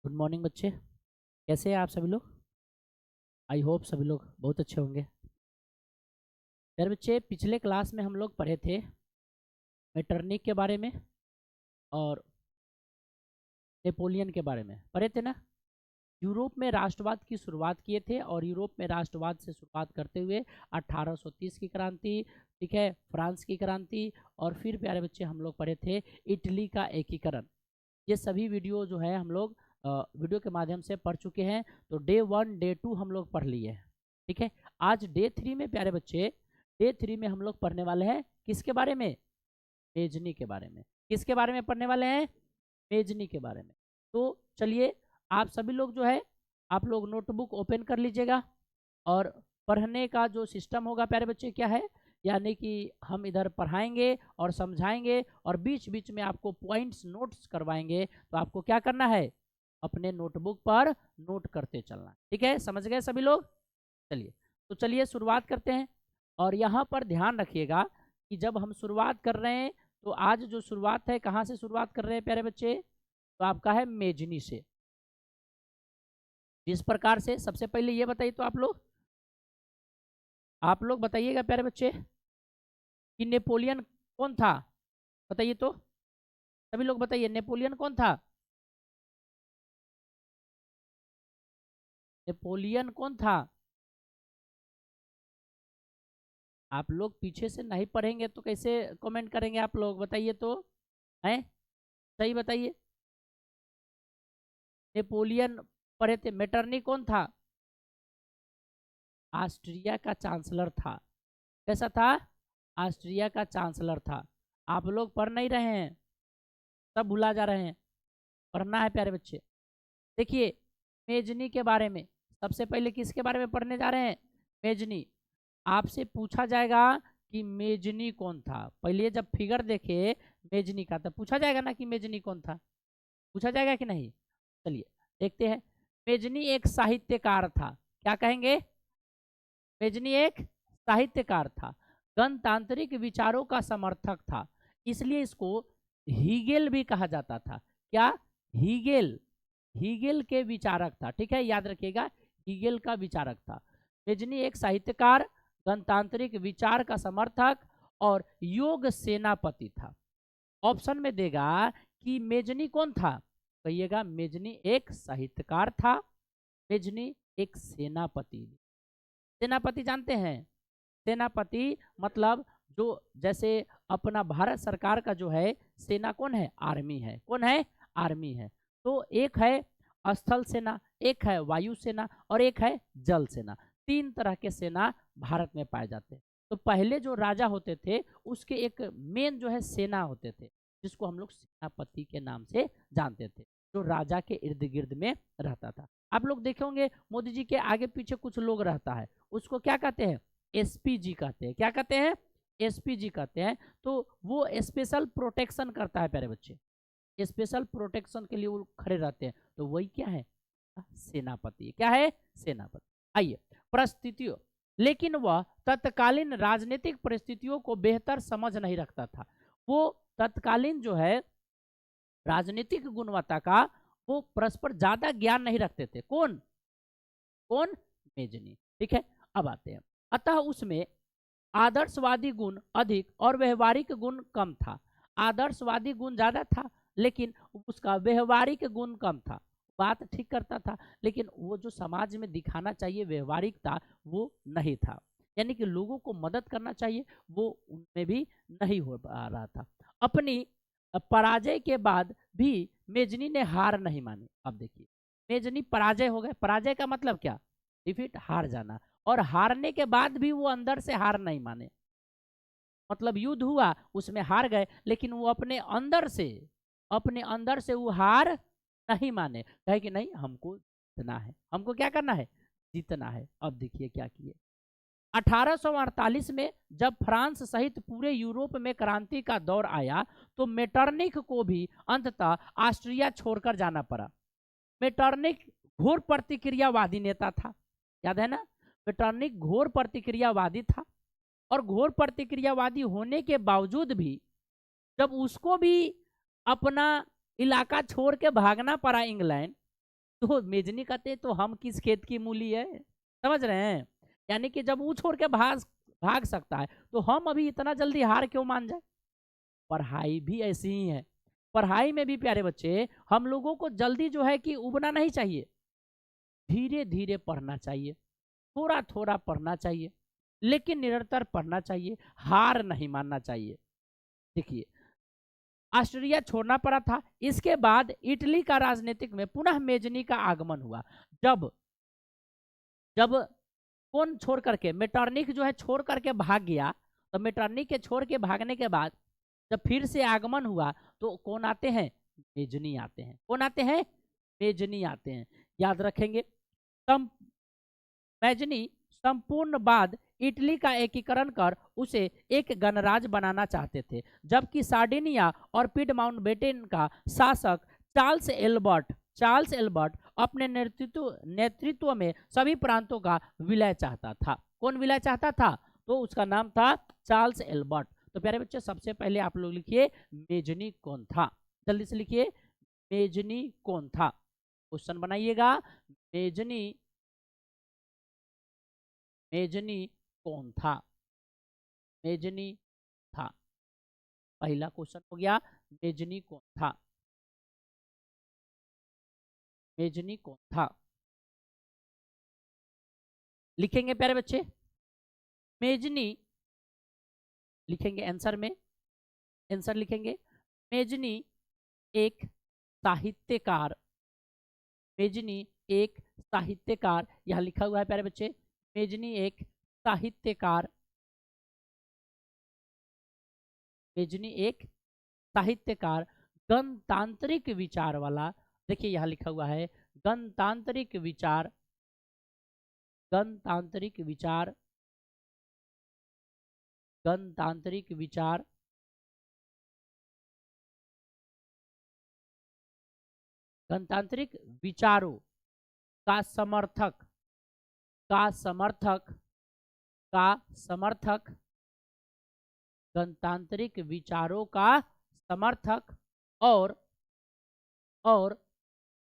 Good morning बच्चे, कैसे हैं आप सभी लोग। आई होप सभी लोग बहुत अच्छे होंगे। यार बच्चे, पिछले क्लास में हम लोग पढ़े थे मेटरनिक के बारे में और नेपोलियन के बारे में पढ़े थे ना। यूरोप में राष्ट्रवाद की शुरुआत किए थे और यूरोप में राष्ट्रवाद से शुरुआत करते हुए 1830 की क्रांति, ठीक है, फ्रांस की क्रांति, और फिर प्यारे बच्चे हम लोग पढ़े थे इटली का एकीकरण। ये सभी वीडियो जो है हम लोग वीडियो के माध्यम से पढ़ चुके हैं। तो डे 1 डे 2 हम लोग पढ़ लिए हैं, ठीक है। आज डे 3 में प्यारे बच्चे, डे 3 में हम लोग पढ़ने वाले हैं किसके बारे में? मेजनी के बारे में। किसके बारे में पढ़ने वाले हैं? मेजनी के बारे में। तो चलिए, आप सभी लोग जो है आप लोग नोटबुक ओपन कर लीजिएगा और पढ़ने का जो सिस्टम होगा प्यारे बच्चे क्या है, यानी कि हम इधर पढ़ाएंगे और समझाएंगे और बीच बीच में आपको पॉइंट्स नोट्स करवाएंगे। तो आपको क्या करना है? अपने नोटबुक पर नोट करते चलना, ठीक है। समझ गए सभी लोग? चलिए, तो चलिए शुरुआत करते हैं। और यहाँ पर ध्यान रखिएगा कि जब हम शुरुआत कर रहे हैं तो आज जो शुरुआत है कहाँ से शुरुआत कर रहे हैं प्यारे बच्चे? तो आपका है मेजनी से। जिस प्रकार से, सबसे पहले ये बताइए तो आप लोग बताइएगा प्यारे बच्चे कि नेपोलियन कौन था? बताइए तो, सभी लोग बताइए, नेपोलियन कौन था? नेपोलियन कौन था? आप लोग पीछे से नहीं पढ़ेंगे तो कैसे कमेंट करेंगे आप लोग? बताइए तो, हैं? सही बताइए। नेपोलियन पढ़े थे। मेटरनी कौन था? ऑस्ट्रिया का चांसलर था। कैसा था? ऑस्ट्रिया का चांसलर था। आप लोग पढ़ नहीं रहे हैं, सब भुला जा रहे हैं। पढ़ना है प्यारे बच्चे। देखिए, मेजनी के बारे में सबसे पहले किसके बारे में पढ़ने जा रहे हैं? मेजनी। आपसे पूछा जाएगा कि मेजनी कौन था। पहले जब फिगर देखे मेजनी का तब पूछा जाएगा ना कि मेजनी कौन था, पूछा जाएगा कि नहीं? चलिए देखते हैं। मेजनी एक साहित्यकार था। क्या कहेंगे? मेजनी एक साहित्यकार था, गणतांत्रिक विचारों का समर्थक था, इसलिए इसको हीगेल भी कहा जाता था। क्या? हीगेल। हीगेल के विचारक था, ठीक है, याद रखिएगा, हीगेल का विचारक था। मेजनी एक साहित्यकार, गणतांत्रिक विचार का समर्थक और योग सेनापति था। ऑप्शन में देगा कि मेजनी कौन था, कहिएगा मेजनी एक साहित्यकार था, मेजनी एक सेनापति। सेनापति जानते हैं? सेनापति मतलब जो, जैसे अपना भारत सरकार का जो है सेना कौन है? आर्मी है। कौन है? आर्मी है। तो एक है स्थल सेना, एक है वायु सेना और एक है जल सेना। 3 तरह के सेना भारत में पाए जाते हैं। तो पहले जो राजा होते थे उसके एक मेन जो है सेना होते थे, जिसको हम लोग सेनापति के नाम से जानते थे, जो राजा के इर्द गिर्द में रहता था। आप लोग देखे होंगे मोदी जी के आगे पीछे कुछ लोग रहता है, उसको क्या कहते हैं? एसपीजी कहते हैं। क्या कहते हैं? एसपीजी कहते हैं। तो वो स्पेशल प्रोटेक्शन करता है प्यारे बच्चे, स्पेशल प्रोटेक्शन के लिए वो खड़े रहते हैं। तो वही क्या है? सेनापति। क्या है? सेनापति। आइए, परिस्थितियों, लेकिन वह तत्कालीन राजनीतिक परिस्थितियों को बेहतर समझ नहीं रखता था। वो तत्कालीन जो है राजनीतिक गुणवत्ता का वो परस्पर ज्यादा ज्ञान नहीं रखते थे। कौन? कौन? मेजनी, ठीक है। अब आते हैं, अतः उसमें आदर्शवादी गुण अधिक और व्यवहारिक गुण कम था। आदर्शवादी गुण ज्यादा था लेकिन उसका व्यवहारिक गुण कम था। बात ठीक करता था लेकिन वो जो समाज में दिखाना चाहिए व्यवहारिकता, वो नहीं था। यानी कि लोगों को मदद करना चाहिए, वो उनमें भी नहीं हो पा रहा था। अपनी पराजय के बाद भी मेजनी ने हार नहीं मानी। अब देखिए, मेजनी पराजय हो गए। पराजय का मतलब क्या? डिफीट, हार जाना। और हारने के बाद भी वो अंदर से हार नहीं माने। मतलब युद्ध हुआ, उसमें हार गए, लेकिन वो अपने अंदर से वो हार नहीं माने। कहे कि नहीं, हमको जीतना है, हमको क्या करना है? जीतना है। अब देखिए क्या किए। 1848 में जब फ्रांस सहित पूरे यूरोप में क्रांति का दौर आया तो मेटरनिख को भी अंततः ऑस्ट्रिया छोड़कर जाना पड़ा। मेटरनिख घोर प्रतिक्रियावादी नेता था, याद है ना? मेटरनिख घोर प्रतिक्रियावादी था और घोर प्रतिक्रियावादी होने के बावजूद भी जब उसको भी अपना इलाका छोड़ के भागना पड़ा इंग्लैंड, तो मेजनी कहते हैं तो हम किस खेत की मूली है, समझ रहे हैं। यानी कि जब वो छोड़ के भाग भाग सकता है तो हम अभी इतना जल्दी हार क्यों मान जाए। पढ़ाई भी ऐसी ही है। पढ़ाई में भी प्यारे बच्चे हम लोगों को जल्दी जो है कि उबना नहीं चाहिए, धीरे धीरे पढ़ना चाहिए, थोड़ा थोड़ा पढ़ना चाहिए, लेकिन निरंतर पढ़ना चाहिए, हार नहीं मानना चाहिए। देखिए, ऑस्ट्रिया छोड़ना पड़ा था, इसके बाद इटली का राजनीतिक में पुनः मेजनी का आगमन हुआ। जब जब कौन छोड़ करके, मेटरनिक जो है छोड़ करके भाग गया, तो मेटरनिक के छोड़ के भागने के बाद जब फिर से आगमन हुआ तो कौन आते हैं, मेजनी आते हैं। कौन आते हैं, मेजनी आते हैं। याद रखेंगे, तम मेजनी संपूर्ण बाद इटली का एकीकरण कर उसे एक गणराज्य बनाना चाहते थे, जबकि सार्डिनिया और पिडमाउंटबेटन का शासक चार्ल्स एल्बर्ट अपने नेतृत्व में सभी प्रांतों का विलय चाहता था। कौन विलय चाहता था, तो उसका नाम था चार्ल्स एल्बर्ट। तो प्यारे बच्चे सबसे पहले आप लोग लिखिए मेजनी कौन था, जल्दी से लिखिए मेजनी कौन था। क्वेश्चन बनाइएगा, मेजनी मेजनी कौन था, मेजनी था। पहला क्वेश्चन हो गया, मेजनी कौन था, मेजनी कौन था। लिखेंगे प्यारे बच्चे, मेजनी लिखेंगे आंसर में, आंसर लिखेंगे मेजनी एक साहित्यकार, मेजनी एक साहित्यकार, यहां लिखा हुआ है प्यारे बच्चे, मेजनी एक साहित्यकार, मेजनी एक साहित्यकार, गणतांत्रिक विचार वाला। देखिए यहां लिखा हुआ है गणतांत्रिक विचार, गणतांत्रिक विचार, गणतांत्रिक विचार, गणतांत्रिक विचारों का समर्थक, का समर्थक, का समर्थक, गणतांत्रिक विचारों का समर्थक और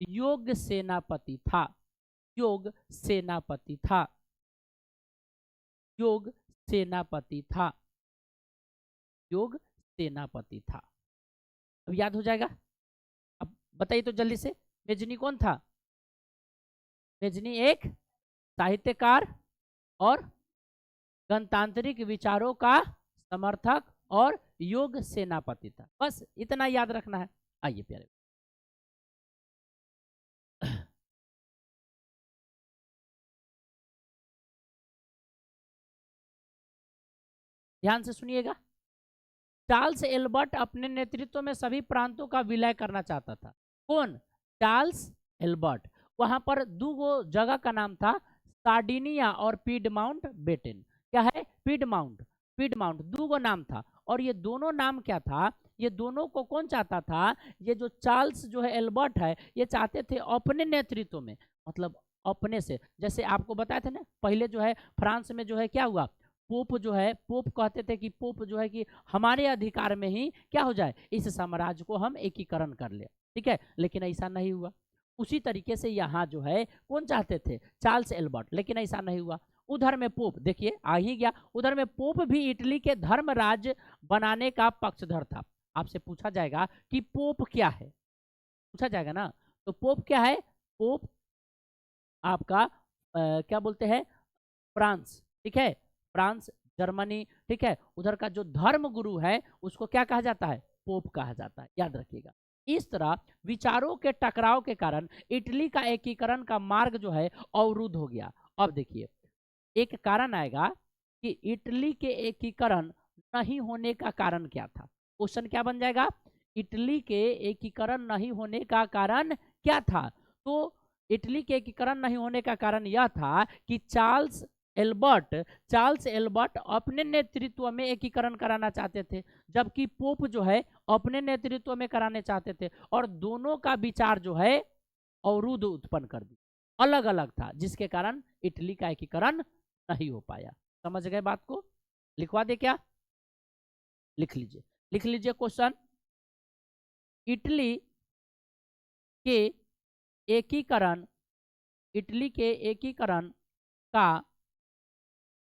योग्य सेनापति था, योग सेनापति था, योग सेनापति था, योग सेनापति था। अब याद हो जाएगा। अब बताइए तो जल्दी से, मेजनी कौन था, मेजनी एक साहित्यकार और गणतांत्रिक विचारों का समर्थक और योग सेनापति था। बस इतना याद रखना है। आइए प्यारे, ध्यान से सुनिएगा। चार्ल्स एल्बर्ट अपने नेतृत्व में सभी प्रांतों का विलय करना चाहता था। कौन, चार्ल्स एल्बर्ट। वहां पर दो जगह का नाम था, सार्डिनिया और पीडमाउंट बेटन। क्या है, पीडमाउंट, पीडमाउंट दो नाम था। और ये दोनों नाम क्या था, ये दोनों को कौन चाहता था, ये जो चार्ल्स जो है एल्बर्ट है, ये चाहते थे अपने नेतृत्व में, मतलब अपने से। जैसे आपको बताया था ना पहले जो है फ्रांस में जो है क्या हुआ, पोप जो है, पोप कहते थे कि पोप जो है कि हमारे अधिकार में ही क्या हो जाए, इस साम्राज्य को हम एकीकरण कर ले, ठीक है। लेकिन ऐसा नहीं हुआ। उसी तरीके से यहाँ जो है कौन चाहते थे, चार्ल्स एल्बर्ट, लेकिन ऐसा नहीं हुआ। उधर में पोप, देखिए आ ही गया, उधर में पोप भी इटली के धर्म राज्य बनाने का पक्षधर था। आपसे पूछा जाएगा कि पोप क्या है, पूछा जाएगा ना, तो पोप क्या है, पोप आपका क्या बोलते हैं, फ्रांस, ठीक है, फ्रांस, जर्मनी, ठीक है, उधर का जो धर्म गुरु है उसको क्या कहा जाता है, पोप कहा जाता है, याद रखिएगा। इस तरह विचारों के टकराव के कारण इटली का एकीकरण का मार्ग जो है अवरुद्ध हो गया। अब देखिए एक कारण आएगा कि इटली के एकीकरण नहीं होने का कारण क्या था। क्वेश्चन क्या बन जाएगा, इटली के एकीकरण नहीं होने का कारण क्या था। तो इटली के एकीकरण नहीं होने का कारण यह था कि चार्ल्स एल्बर्ट अपने नेतृत्व में एकीकरण कराना चाहते थे, जबकि पोप जो है अपने नेतृत्व में कराने चाहते थे, और दोनों का विचार जो है अवरुद्ध उत्पन्न कर दी, अलग अलग था, जिसके कारण इटली का एकीकरण नहीं हो पाया। समझ गए बात को, लिखवा दे क्या, लिख लीजिए, लिख लीजिए क्वेश्चन, इटली के एकीकरण इटली के एकीकरण का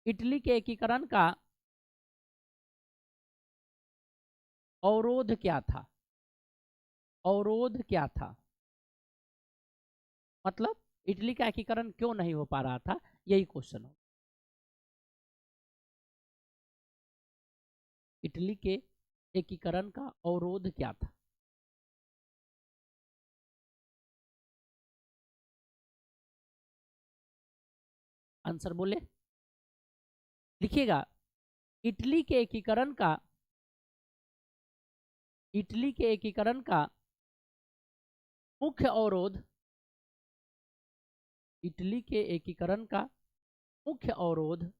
इटली के एकीकरण का अवरोध क्या था? अवरोध क्या था? मतलब इटली का एकीकरण क्यों नहीं हो पा रहा था, यही क्वेश्चन हो। इटली के एकीकरण का अवरोध क्या था? आंसर बोले, लिखिएगा। इटली के एकीकरण का इटली के एकीकरण का मुख्य अवरोध इटली के एकीकरण का मुख्य अवरोध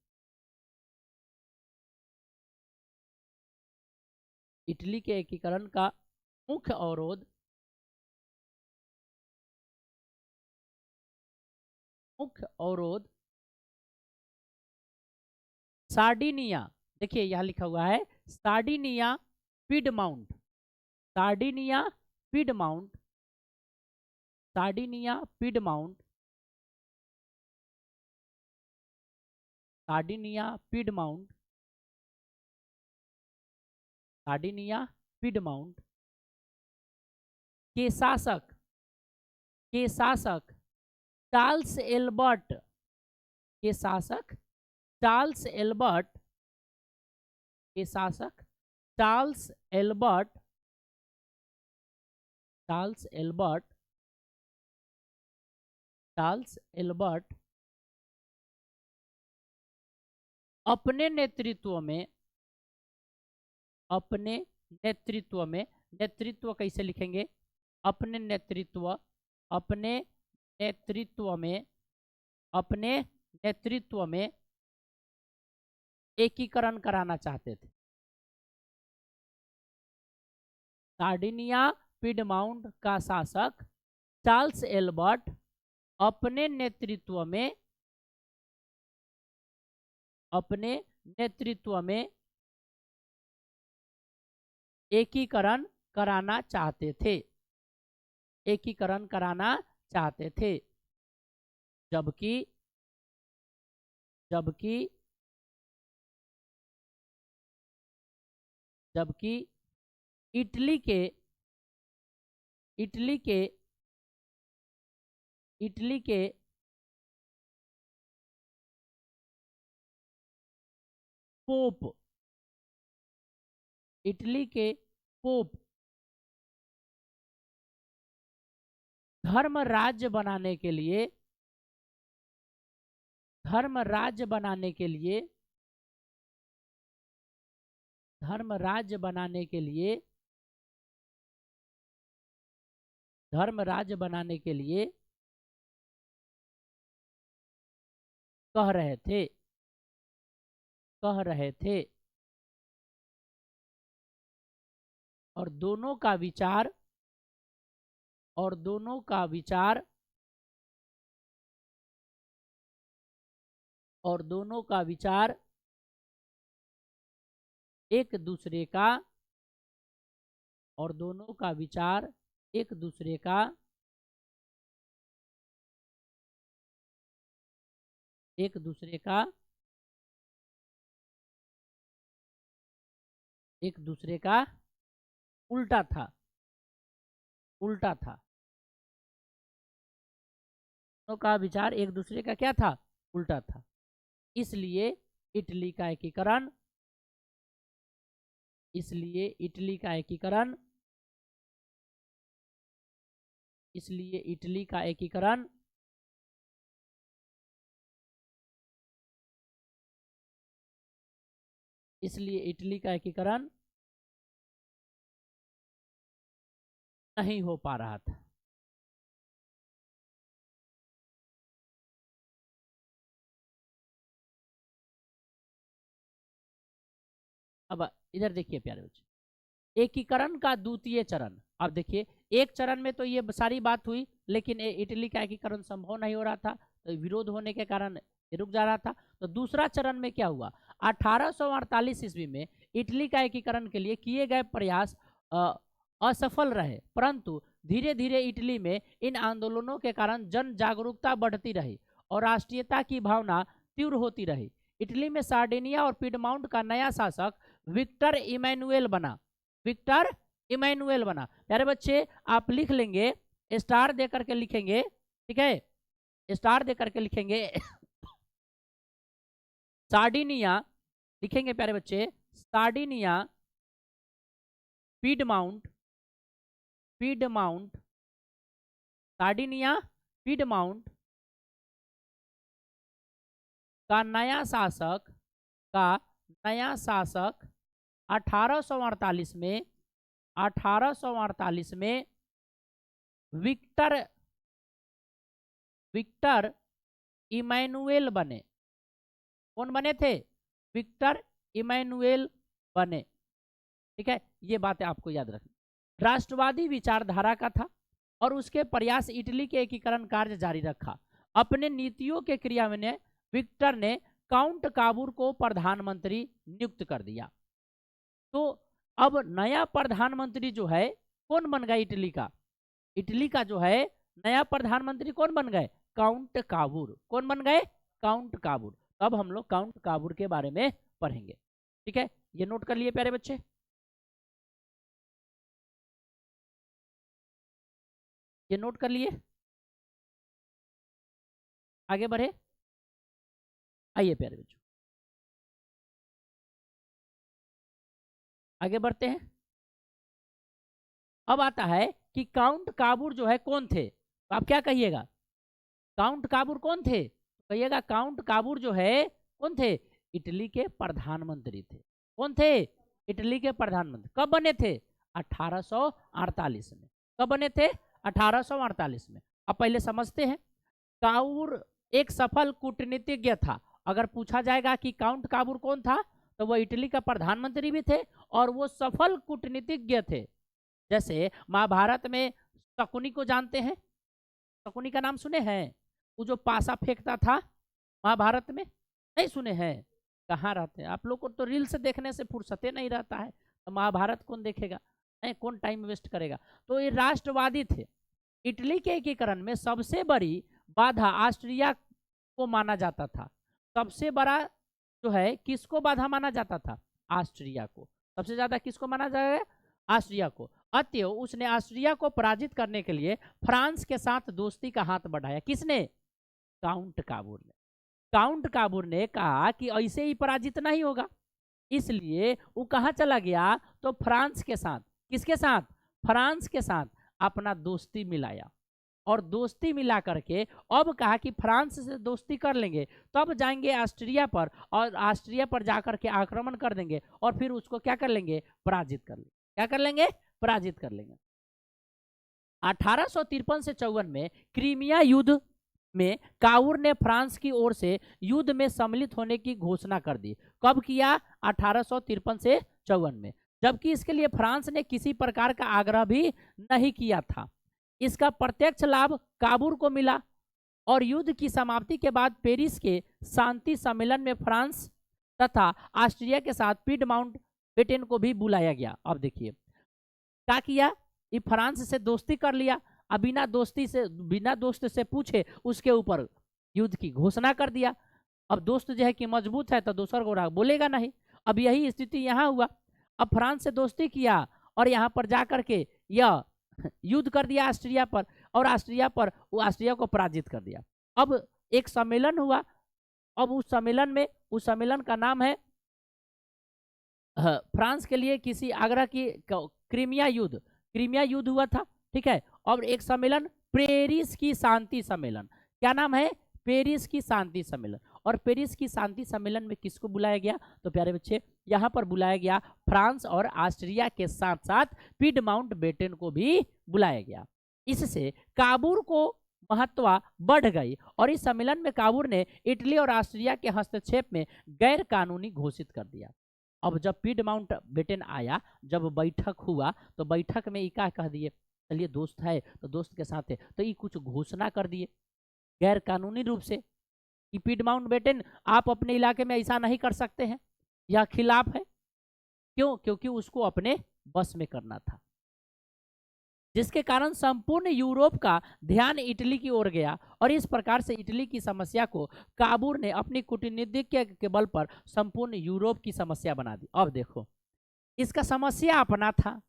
इटली के एकीकरण का मुख्य अवरोध सार्डिनिया, देखिए यहां लिखा हुआ है Sardinia Piedmont, Sardinia Piedmont, Sardinia Piedmont, Sardinia Piedmont, Sardinia Piedmont के शासक चार्ल्स एल्बर्ट के शासक चार्ल्स एल्बर्ट के शासक Charles Albert Charles Albert Charles Albert अपने नेतृत्व में नेतृत्व कैसे लिखेंगे? अपने नेतृत्व में एकीकरण कराना चाहते थे। सार्डिनिया पिडमाउंट का शासक चार्ल्स एल्बर्ट अपने नेतृत्व में एकीकरण कराना चाहते थे, एकीकरण कराना चाहते थे, जबकि इटली के पोप धर्म राज्य बनाने के लिए धर्म राज्य बनाने के लिए कह रहे थे और दोनों का विचार एक दूसरे का उल्टा था। दोनों का विचार एक दूसरे का क्या था? उल्टा था। इसलिए इटली का एकीकरण इसलिए इटली का एकीकरण नहीं हो पा रहा था। अब इधर देखिए प्यारे बच्चे, एकीकरण का द्वितीय चरण। अब देखिए, एक चरण में तो ये सारी बात हुई, लेकिन इटली का एकीकरण संभव नहीं हो रहा था, तो विरोध होने के कारण रुक जा रहा था। तो दूसरा चरण में क्या हुआ? 1848 ईस्वी में इटली का एकीकरण के लिए किए गए प्रयास असफल रहे, परंतु धीरे धीरे इटली में इन आंदोलनों के कारण जन जागरूकता बढ़ती रही और राष्ट्रीयता की भावना तीव्र होती रही। इटली में सार्डिनिया और पिडमाउंट का नया शासक विक्टर इमैनुएल बना। विक्टर इमैनुएल बना। प्यारे बच्चे आप लिख लेंगे, स्टार दे करके लिखेंगे, ठीक है, स्टार दे करके लिखेंगे सार्डिनिया लिखेंगे प्यारे बच्चे, Sardinia, Piedmont, Piedmont, Sardinia, Piedmont का नया शासक 1848 में विक्टर इमैनुएल बने। कौन बने थे? विक्टर इमैनुएल बने। ठीक है, ये बातें आपको याद रखनी। राष्ट्रवादी विचारधारा का था और उसके प्रयास इटली के एकीकरण कार्य जारी रखा। अपने नीतियों के क्रियान्वयन विक्टर ने काउंट काबूर को प्रधानमंत्री नियुक्त कर दिया। तो अब नया प्रधानमंत्री जो है कौन बन गया? इटली का। इटली का जो है नया प्रधानमंत्री कौन बन गए? काउंट काबूर। कौन बन गए? काउंट काबूर। अब हम लोग काउंट काबूर के बारे में पढ़ेंगे। ठीक है, ये नोट कर लिए प्यारे बच्चे। ये नोट कर लिए, आगे बढ़े। आइए प्यारे बच्चों आगे बढ़ते हैं। अब आता है कि काउंट काबूर जो है कौन थे? तो आप क्या कहिएगा? काउंट काबूर कौन थे? कहिएगा काउंट काबूर जो है कौन थे? इटली के प्रधानमंत्री थे। कौन थे? इटली के प्रधानमंत्री। कब बने थे? 1848 में। कब बने थे? 1848 में। अब पहले समझते हैं। काबूर एक सफल कूटनीतिज्ञ था। अगर पूछा जाएगा कि काउंट काबूर कौन था, तो वो इटली का प्रधानमंत्री भी थे और वो सफल कूटनीतिज्ञ थे। जैसे महाभारत में शकुनी को जानते हैं? शकुनी का नाम सुने हैं? वो जो पासा फेंकता था महाभारत में, नहीं सुने हैं? कहाँ रहते हैं आप लोग को? तो रील्स देखने से फुर्सते नहीं रहता है, तो महाभारत कौन देखेगा? नहीं, कौन टाइम वेस्ट करेगा? तो ये राष्ट्रवादी थे। इटली के एकीकरण में सबसे बड़ी बाधा ऑस्ट्रिया को माना जाता था। सबसे बड़ा जो है किसको बाधा माना जाता था? ऑस्ट्रिया को। सबसे ज्यादा किसको माना जाएगा? ऑस्ट्रिया को। अतएव उसने ऑस्ट्रिया को पराजित करने के लिए फ्रांस के साथ दोस्ती का हाथ बढ़ाया। किसने? काउंट काबूर ने। काउंट काबूर ने कहा कि ऐसे ही पराजित नहीं होगा, इसलिए वो कहाँ चला गया? तो फ्रांस के साथ। किसके साथ? फ्रांस के साथ अपना दोस्ती मिलाया और दोस्ती मिला करके अब कहा कि फ्रांस से दोस्ती कर लेंगे, तब जाएंगे ऑस्ट्रिया पर और ऑस्ट्रिया पर जाकर के आक्रमण कर देंगे और फिर उसको क्या कर लेंगे? पराजित कर लेंगे। क्या कर लेंगे? पराजित कर लेंगे। 1853 से 54 में क्रीमिया युद्ध में काबूर ने फ्रांस की ओर से युद्ध में सम्मिलित होने की घोषणा कर दी। कब किया? 1853 से 54 में, जबकि इसके लिए फ्रांस ने किसी प्रकार का आग्रह भी नहीं किया था। इसका प्रत्यक्ष लाभ काबूर को मिला और युद्ध की समाप्ति के बाद पेरिस के शांति सम्मेलन में फ्रांस तथा ऑस्ट्रिया के साथ पिडमाउंट बेटेन को भी बुलाया गया। अब देखिए क्या किया? ये फ्रांस से दोस्ती कर लिया, अब बिना दोस्त से पूछे उसके ऊपर युद्ध की घोषणा कर दिया। अब दोस्त जो है कि मजबूत है तो दूसर को बोलेगा नहीं। अब यही स्थिति यहाँ हुआ। अब फ्रांस से दोस्ती किया और यहाँ पर जाकर के यह युद्ध कर दिया ऑस्ट्रिया पर और ऑस्ट्रिया को पराजित कर दिया। अब एक सम्मेलन हुआ। अब उस सम्मेलन का नाम है फ्रांस के लिए किसी आग्रह की क्रीमिया युद्ध हुआ था। ठीक है, और एक सम्मेलन पेरिस की शांति सम्मेलन। क्या नाम है? पेरिस की शांति सम्मेलन। और पेरिस की शांति सम्मेलन में किसको बुलाया गया? तो प्यारे बच्चे यहाँ पर बुलाया गया फ्रांस और ऑस्ट्रिया के साथ साथ पिडमाउंट बेटेन को भी बुलाया गया। इससे काबूर को महत्व बढ़ गई और इस सम्मेलन में काबूर ने इटली और ऑस्ट्रिया के हस्तक्षेप में गैर कानूनी घोषित कर दिया। अब जब पिडमाउंट बेटेन आया, जब बैठक हुआ, तो बैठक में क्या कह दिए? चलिए दोस्त है तो दोस्त के साथ है, तो ये कुछ घोषणा कर दिए गैर कानूनी रूप से कि पिडमाउंट बेटेन आप अपने इलाके में ऐसा नहीं कर सकते हैं, यह खिलाफ है। क्यों? क्योंकि उसको अपने बस में करना था। जिसके कारण संपूर्ण यूरोप का ध्यान इटली की ओर गया और इस प्रकार से इटली की समस्या को काबूर ने अपनी कूटनीति के बल पर संपूर्ण यूरोप की समस्या बना दी। अब देखो, इसका समस्या अपना था।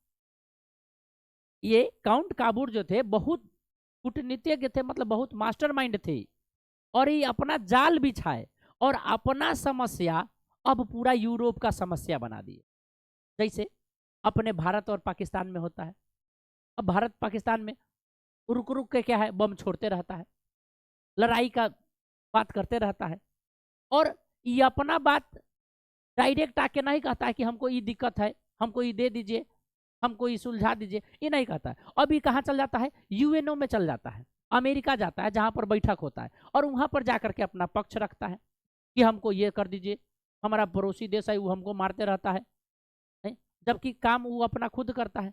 ये काउंट काबूर जो थे बहुत कूटनीतिज्ञ थे, मतलब बहुत मास्टरमाइंड थे, और ये अपना जाल बिछाए और अपना समस्या अब पूरा यूरोप का समस्या बना दिए। जैसे अपने भारत और पाकिस्तान में होता है। अब भारत पाकिस्तान में रुक रुक के क्या है, बम छोड़ते रहता है, लड़ाई का बात करते रहता है, और ये अपना बात डायरेक्ट आके नहीं कहता है कि हमको ये दिक्कत है, हमको ये दे दीजिए, हमको ये सुलझा दीजिए, ये नहीं कहता है। अब ये कहाँ चल जाता है, यूएनओ में चल जाता है, अमेरिका जाता है जहाँ पर बैठक होता है, और वहाँ पर जाकर के अपना पक्ष रखता है कि हमको ये कर दीजिए, हमारा पड़ोसी देश है वो हमको मारते रहता है, जबकि काम वो अपना खुद करता है।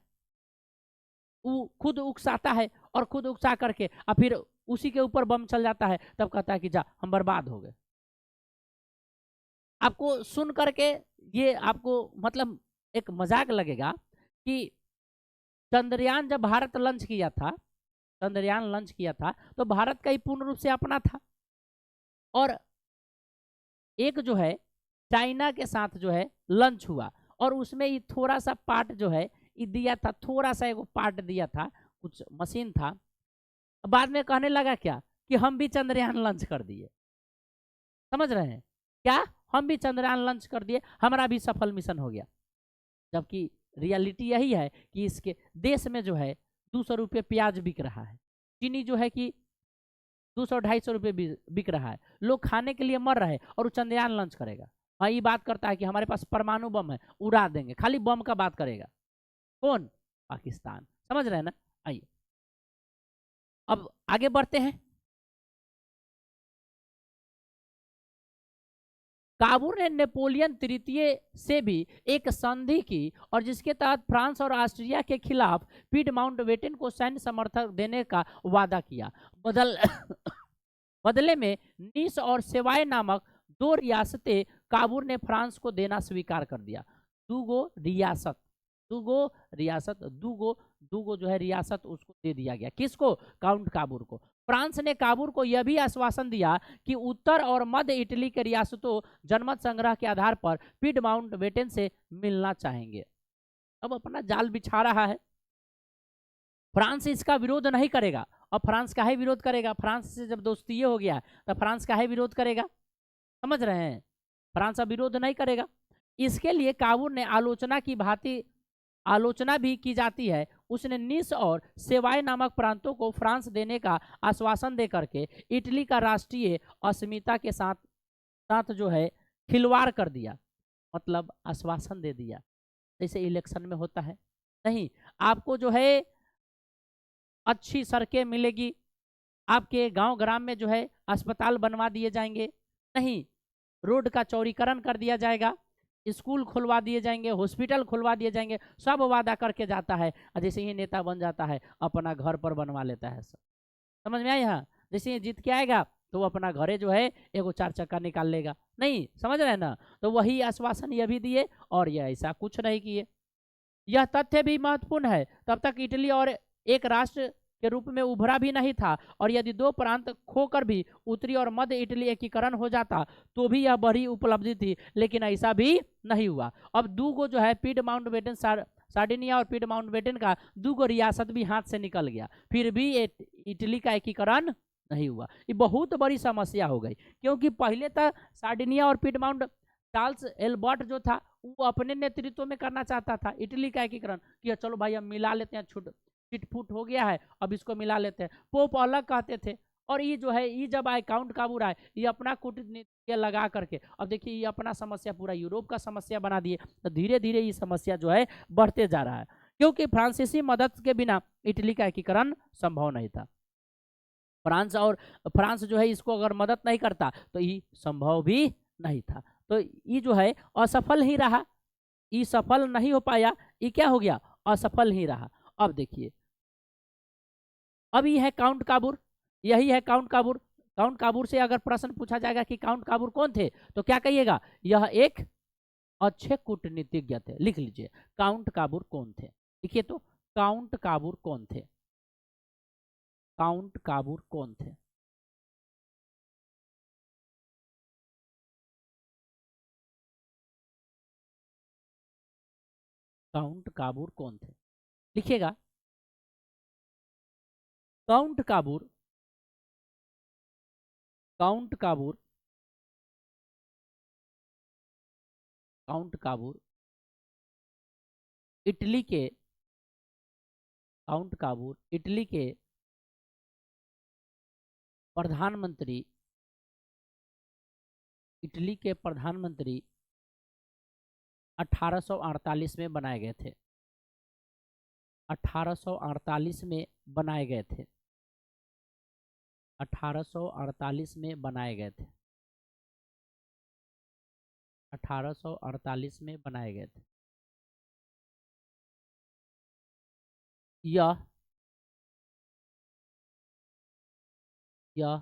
वो खुद उकसाता है और खुद उकसा करके और फिर उसी के ऊपर बम चल जाता है, तब कहता है कि जा हम बर्बाद हो गए। आपको सुन करके ये आपको मतलब एक मजाक लगेगा कि चंद्रयान जब भारत लॉन्च किया था, चंद्रयान लॉन्च किया था तो भारत का ही पूर्ण रूप से अपना था, और एक जो है चाइना के साथ जो है लॉन्च हुआ, और उसमें ये थोड़ा सा पार्ट जो है ये दिया था, थोड़ा सा एक पार्ट दिया था, कुछ मशीन था। बाद में कहने लगा क्या कि हम भी चंद्रयान लॉन्च कर दिए। समझ रहे हैं क्या, हम भी चंद्रयान लॉन्च कर दिए, हमारा भी सफल मिशन हो गया। जबकि रियलिटी यही है कि इसके देश में जो है 200 रुपये प्याज बिक रहा है, चीनी जो है कि 200-250 रुपये बिक रहा है, लोग खाने के लिए मर रहे हैं, और वो चंद्रयान लॉन्च करेगा। हाँ, ये बात करता है कि हमारे पास परमाणु बम है, उड़ा देंगे, खाली बम का बात करेगा। कौन? पाकिस्तान। समझ रहे हैं ना। आइए अब आगे बढ़ते हैं। काबूल ने नेपोलियन तृतीय से भी एक संधि की, और जिसके तहत फ्रांस और ऑस्ट्रिया के खिलाफ पीडमाउंटबेटन को सैन्य समर्थन देने का वादा किया। बदले में नीस और सेवाय नामक दो रियासतें काबूल ने फ्रांस को देना स्वीकार कर दिया। दूगो रियासत, दूगो जो है रियासत उसको दे दिया गया। किसको? काउंट काबूल को। फ्रांस ने काबूल को यह भी आश्वासन दिया कि उत्तर और मध्य इटली के रियासतों जनमत संग्रह के आधार पर पीडमाउंटबेटन से मिलना चाहेंगे। अब अपना जाल बिछा रहा है। फ्रांस इसका विरोध नहीं करेगा। और फ्रांस काहे विरोध करेगा? फ्रांस से जब दोस्ती हो गया तो फ्रांस काहे विरोध करेगा? समझ रहे हैं, फ्रांस अब विरोध नहीं करेगा। इसके लिए काबूल ने आलोचना भी की जाती है। उसने नीस और सेवाय नामक प्रांतों को फ्रांस देने का आश्वासन देकर के इटली का राष्ट्रीय अस्मिता के साथ जो है खिलवाड़ कर दिया, मतलब आश्वासन दे दिया जैसे इलेक्शन में होता है। नहीं, आपको जो है अच्छी सड़कें मिलेगी, आपके गांव ग्राम में जो है अस्पताल बनवा दिए जाएंगे, नहीं रोड का चौड़ीकरण कर दिया जाएगा, स्कूल खुलवा दिए जाएंगे, हॉस्पिटल खुलवा दिए जाएंगे, सब वादा करके जाता है। जैसे ही नेता बन जाता है अपना घर पर बनवा लेता है सब। समझ में आया? यहाँ जैसे ही जीत के आएगा तो वो अपना घरे जो है एगो 4 चक्का निकाल लेगा। नहीं, समझ रहे हैं ना। तो वही आश्वासन ये भी दिए और ये ऐसा कुछ नहीं किए। यह तथ्य भी महत्वपूर्ण है, तब तक इटली और एक राष्ट्र के रूप में उभरा भी नहीं था, और यदि दो प्रांत खोकर भी उत्तरी और मध्य इटली एकीकरण हो जाता तो भी यह बड़ी उपलब्धि थी, लेकिन ऐसा भी नहीं हुआ। अब दूगो जो है पीडमाउंटबेटन सार्डिनिया और पीडमाउंटबेटन का दूगो रियासत भी हाथ से निकल गया, फिर भी इटली का एकीकरण नहीं हुआ। ये बहुत बड़ी समस्या हो गई, क्योंकि पहले तक सार्डिनिया और पीडमाउंट चार्ल्स एल्बर्ट जो था वो अपने नेतृत्व में करना चाहता था इटली का एकीकरण, कि चलो भाई हम मिला लेते हैं, चिटफुट हो गया है अब इसको मिला लेते हैं। पोप अलग कहते थे, और ये जो है ये जब आए काउंट काबूल आए, ये अपना कूटनीति लगा करके अब देखिए ये अपना समस्या पूरा यूरोप का समस्या बना दिए। तो धीरे धीरे ये समस्या जो है बढ़ते जा रहा है, क्योंकि फ्रांसीसी मदद के बिना इटली का एकीकरण संभव नहीं था। फ्रांस जो है इसको अगर मदद नहीं करता तो ये संभव भी नहीं था। तो ये जो है असफल ही रहा, ये सफल नहीं हो पाया, ये क्या हो गया? असफल ही रहा। अब देखिए, अब ये है काउंट काबूल, यही है काउंट काबूल। काउंट काबूल से अगर प्रश्न पूछा जाएगा कि काउंट काबूल कौन थे, तो क्या कहिएगा? यह एक अच्छे कूटनीतिज्ञ थे। लिख लीजिए काउंट काबूल कौन थे। देखिए तो काउंट काबूर कौन थे? काउंट काबूर कौन थे? काउंट काबूर कौन थे? लिखिएगा। काउंट काबूर, काउंट काबूर, काउंट काबूर इटली के, काउंट काबूर इटली के प्रधानमंत्री, इटली के प्रधानमंत्री 1848 में बनाए गए थे। 1848 में बनाए गए थे। 1848 में बनाए गए थे। 1848 में बनाए गए थे। यह यह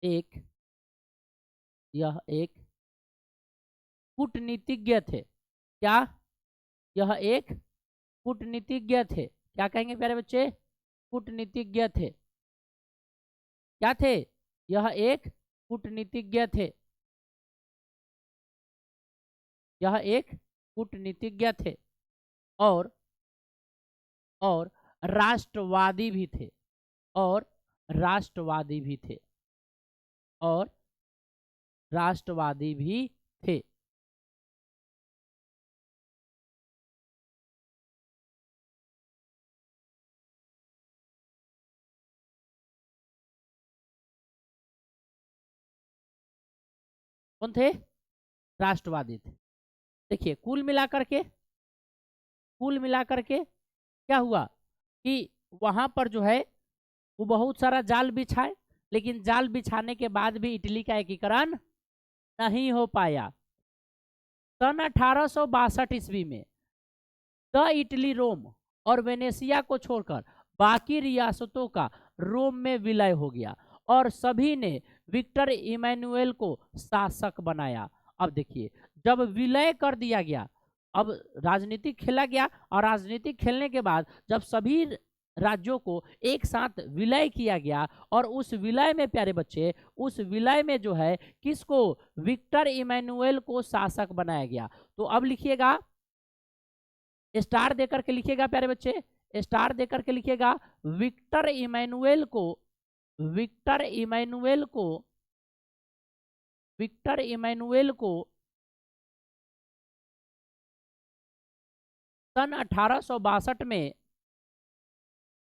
एक यह एक कूटनीतिज्ञ थे। क्या? यह एक कूटनीतिज्ञ थे। क्या कहेंगे प्यारे बच्चे? कूटनीतिज्ञ थे। क्या थे? यह एक कूटनीतिज्ञ थे। यह एक कूटनीतिज्ञ थे और राष्ट्रवादी भी थे। और राष्ट्रवादी भी थे। और राष्ट्रवादी भी थे। कौन थे? राष्ट्रवादी थे। देखिए कुल मिलाकर के क्या हुआ कि वहां पर जो है वो बहुत सारा जाल बिछाए, लेकिन जाल बिछाने के बाद भी इटली का एकीकरण नहीं हो पाया। सन 1862 ईस्वी में द इटली रोम और वेनेशिया को छोड़कर बाकी रियासतों का रोम में विलय हो गया और सभी ने विक्टर इमैनुएल को शासक बनाया। अब देखिए जब विलय कर दिया गया, अब राजनीतिक खेला गया और राजनीतिक खेलने के बाद जब सभी राज्यों को एक साथ विलय किया गया और उस विलय में प्यारे बच्चे, उस विलय में जो है किसको? विक्टर इमैनुएल को शासक बनाया गया। तो अब लिखिएगा, स्टार देकर के लिखिएगा प्यारे बच्चे, स्टार देकर के लिखिएगा विक्टर इमैनुएल को, विक्टर इमैनुएल को, विक्टर इमैनुएल को सन 1862 में,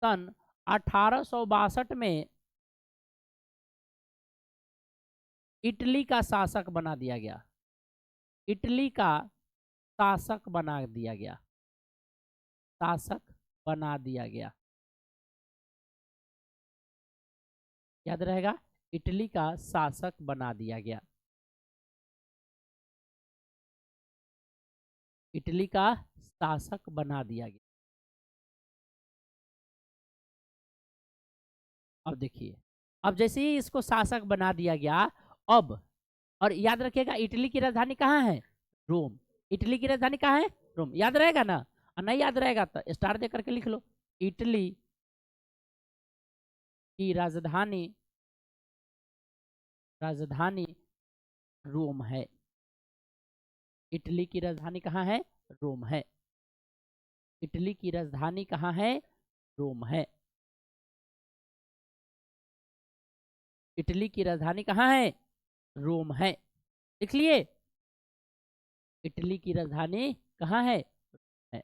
सन 1862 में इटली का शासक बना दिया गया। इटली का शासक बना दिया गया। शासक बना दिया गया। याद रहेगा, इटली का शासक बना दिया गया। इटली का शासक बना दिया गया। अब देखिए, अब जैसे ही इसको शासक बना दिया गया, अब और याद रखिएगा इटली की राजधानी कहाँ है? रोम। इटली की राजधानी कहाँ है? रोम। याद रहेगा ना? और नहीं याद रहेगा तो स्टार दे करके लिख लो। इटली की राजधानी, राजधानी रोम है। इटली की राजधानी कहाँ है? रोम है। इटली की राजधानी कहाँ है? रोम है। इटली की राजधानी कहाँ है? रोम है। लिख लिए? इटली की राजधानी कहाँ है? है।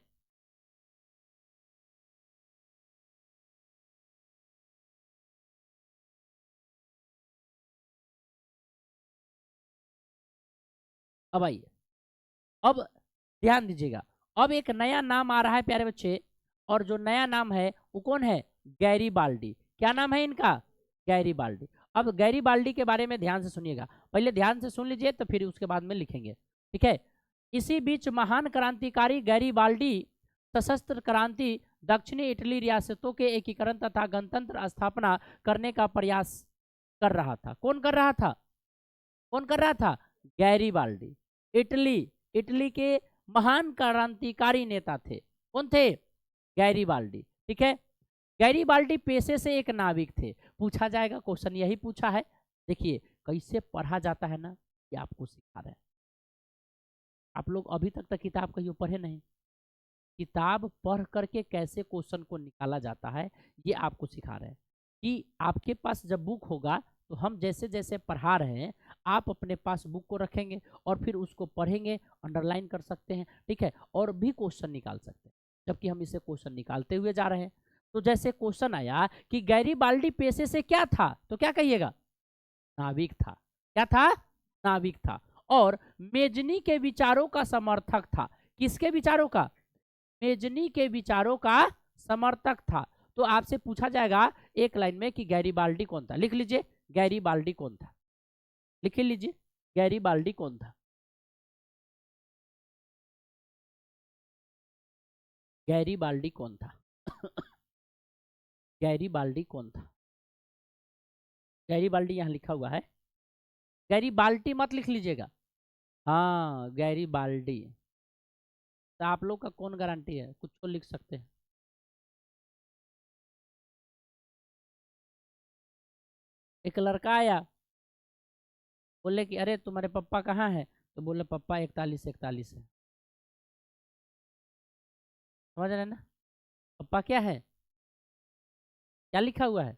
अब आइए, अब ध्यान दीजिएगा, अब एक नया नाम आ रहा है प्यारे बच्चे, और जो नया नाम है वो कौन है? गैरीबाल्डी। क्या नाम है इनका? गैरीबाल्डी। अब गैरीबाल्डी के बारे में ध्यान से सुनिएगा, पहले ध्यान से सुन लीजिए तो फिर उसके बाद में लिखेंगे, ठीक है। इसी बीच महान क्रांतिकारी गैरीबाल्डी सशस्त्र क्रांति, दक्षिणी इटली रियासतों के एकीकरण तथा गणतंत्र स्थापना करने का प्रयास कर रहा था। कौन कर रहा था? कौन कर रहा था? गैरीबाल्डी। इटली, इटली के महान क्रांतिकारी नेता थे। कौन थे? गैरीबाल्डी, ठीक है। गैरीबाल्डी पेशे से एक नाविक थे। पूछा जाएगा क्वेश्चन, यही पूछा है। देखिए कैसे पढ़ा जाता है ना, ये आपको सिखा रहे हैं। आप लोग अभी तक तो किताब कहीं पढ़े नहीं, किताब पढ़ करके कैसे क्वेश्चन को निकाला जाता है ये आपको सिखा रहे हैं। कि आपके पास जब बुक होगा तो हम जैसे जैसे पढ़ा रहे हैं आप अपने पास बुक को रखेंगे और फिर उसको पढ़ेंगे, अंडरलाइन कर सकते हैं, ठीक है, और भी क्वेश्चन निकाल सकते हैं। जबकि हम इसे क्वेश्चन निकालते हुए जा रहे हैं। तो जैसे क्वेश्चन आया कि गैरीबाल्डी पेशे से क्या था, तो क्या कहिएगा? नाविक था। क्या था? नाविक था। और मेजनी के विचारों का समर्थक था। किसके विचारों का? मेजनी के विचारों का समर्थक था। तो आपसे पूछा जाएगा एक लाइन में कि गैरीबाल्डी कौन था। लिख लीजिए गैरीबाल्डी कौन था, लिख लीजिए गैरीबाल्डी कौन था। गैरीबाल्डी कौन था? गैरीबाल्डी कौन था? गैरीबाल्डी यहाँ लिखा हुआ है, गैरीबाल्टी मत लिख लीजिएगा। हाँ गैरीबाल्डी। तो आप लोग का कौन गारंटी है, कुछ तो लिख सकते हैं। एक लड़का आया, बोले कि अरे तुम्हारे पापा कहाँ है, तो बोले पापा 4141 है। समझ रहे ना? पापा क्या है, क्या लिखा हुआ है?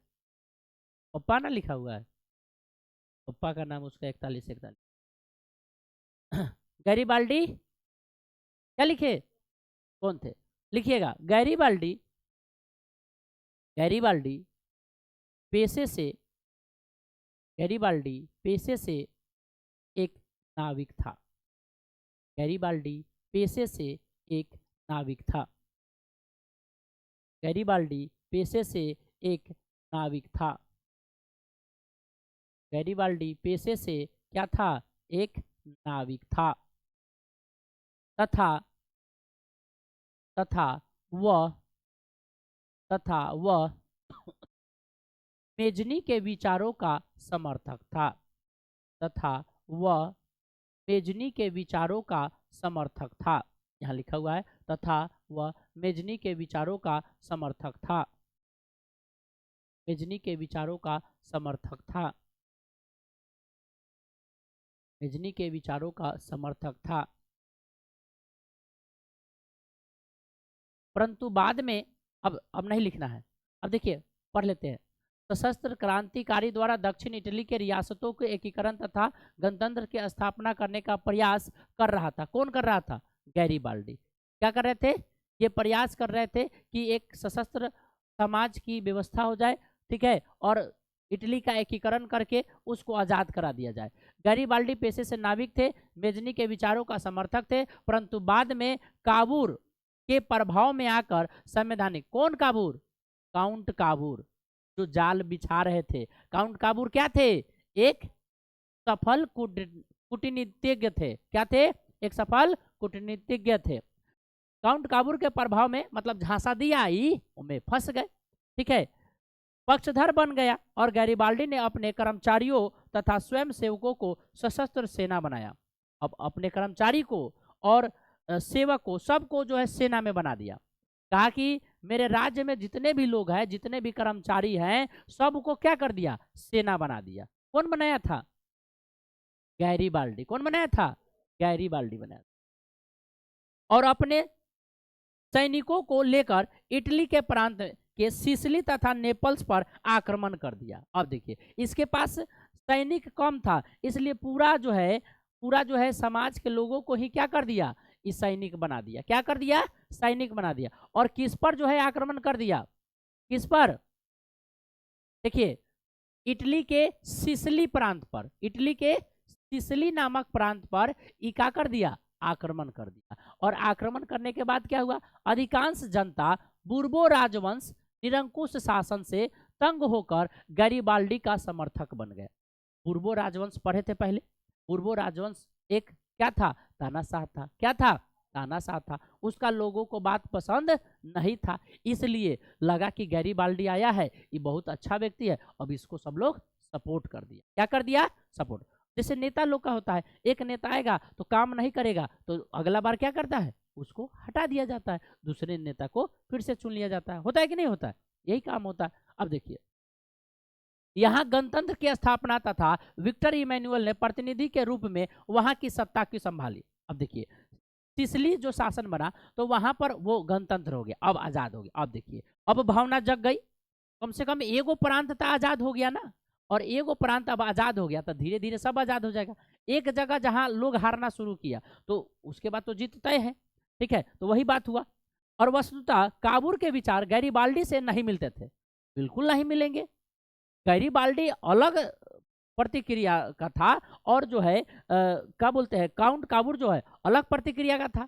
पप्पा ना लिखा हुआ है, पप्पा का नाम उसका 4141। गैरीबाल्डी क्या लिखे, कौन थे? लिखिएगा गैरीबाल्डी, गैरीबाल्डी पेशे से, गैरीबाल्डी पेशे से एक नाविक था। गैरीबाल्डी पेशे से एक नाविक था। गैरीबाल्डी पेशे से एक नाविक था। गैरीबाल्डी पेशे से क्या था? एक नाविक था। तथा तथा वह तथा वह मेजनी के विचारों का समर्थक था। तथा वह मेजनी के विचारों का समर्थक था। यहाँ लिखा हुआ है तथा वह मेजनी के विचारों का समर्थक था। मेजनी के विचारों का समर्थक था। मेजनी के विचारों का समर्थक था। परंतु बाद में, अब नहीं लिखना है, अब देखिए पढ़ लेते हैं। सशस्त्र क्रांतिकारी द्वारा दक्षिण इटली के रियासतों के एकीकरण तथा गणतंत्र की स्थापना करने का प्रयास कर रहा था। कौन कर रहा था? गैरीबाल्डी। क्या कर रहे थे? ये प्रयास कर रहे थे कि एक सशस्त्र समाज की व्यवस्था हो जाए, ठीक है, और इटली का एकीकरण करके उसको आज़ाद करा दिया जाए। गैरीबाल्डी पेशे से नाविक थे, मेजनी के विचारों का समर्थक थे, परंतु बाद में काबूर के प्रभाव में आकर संवैधानिक, कौन काबूर? काउंट काबूर, जो जाल बिछा रहे थे। काउंट काबूर क्या थे? एक सफल कूटनीतिज्ञ थे। क्या थे? एक सफल कूटनीतिज्ञ थे। काउंट काबूर के प्रभाव में, मतलब झांसा दिया ही उनमें फंस गए, ठीक है, पक्षधर बन गया और गैरीबाल्डी ने अपने कर्मचारियों तथा स्वयं सेवकों को सशस्त्र सेना बनाया। अब अपने कर्मचारी को और सेवक को, सबको जो है सेना में बना दिया। कहा कि मेरे राज्य में जितने भी लोग हैं, जितने भी कर्मचारी हैं, सबको क्या कर दिया? सेना बना दिया। कौन बनाया था? गैरीबाल्डी। कौन बनाया था? गैरीबाल्डी बनाया। और अपने सैनिकों को लेकर इटली के प्रांत के सिसिली तथा नेपल्स पर आक्रमण कर दिया। अब देखिए इसके पास सैनिक कम था, इसलिए पूरा जो है समाज के लोगों को ही क्या कर दिया? इस सैनिक बना दिया। क्या कर दिया? सैनिक बना दिया। और किस पर जो है आक्रमण कर दिया? किस पर? देखिए इटली के सिसिली प्रांत पर, इटली के सिसिली नामक प्रांत पर क्या कर दिया? आक्रमण कर दिया। और आक्रमण करने के बाद क्या हुआ? अधिकांश जनता बुर्बो राजवंश निरंकुश शासन से तंग होकर गैरीबाल्डी का समर्थक बन गए। बुर्बो राजवंश पढ़े थे पहले। बुर्बो राजवंश एक क्या था? तानाशाह था। क्या था? तानाशाह था। उसका लोगों को बात पसंद नहीं था, इसलिए लगा कि गैरीबाल्डी आया है, ये बहुत अच्छा व्यक्ति है, अब इसको सब लोग सपोर्ट कर दिया। क्या कर दिया? सपोर्ट। जैसे नेता लोग का होता है, एक नेता आएगा तो काम नहीं करेगा तो अगला बार क्या करता है? उसको हटा दिया जाता है, दूसरे नेता को फिर से चुन लिया जाता है। होता है कि नहीं होता है? यही काम होता है। अब देखिए, यहाँ गणतंत्र की स्थापना तथा विक्टर इमैनुअल ने प्रतिनिधि के रूप में वहां की सत्ता की संभाली। अब देखिए, सिसिली जो शासन बना तो वहां पर वो गणतंत्र हो गया, अब आजाद हो गया। अब देखिए, अब भावना जग गई, कम से कम एगो प्रांत तो आजाद हो गया ना, और एगो प्रांत अब आजाद हो गया तो धीरे धीरे सब आजाद हो जाएगा। एक जगह जहां लोग हारना शुरू किया तो उसके बाद तो जीत तय है, ठीक है, तो वही बात हुआ। और वस्तुतः काबूल के विचार गैरीबाल्डी से नहीं मिलते थे, बिल्कुल नहीं मिलेंगे। गैरीबाल्डी अलग प्रतिक्रिया का था, और जो है क्या बोलते हैं, काउंट काबूल जो है अलग प्रतिक्रिया का था।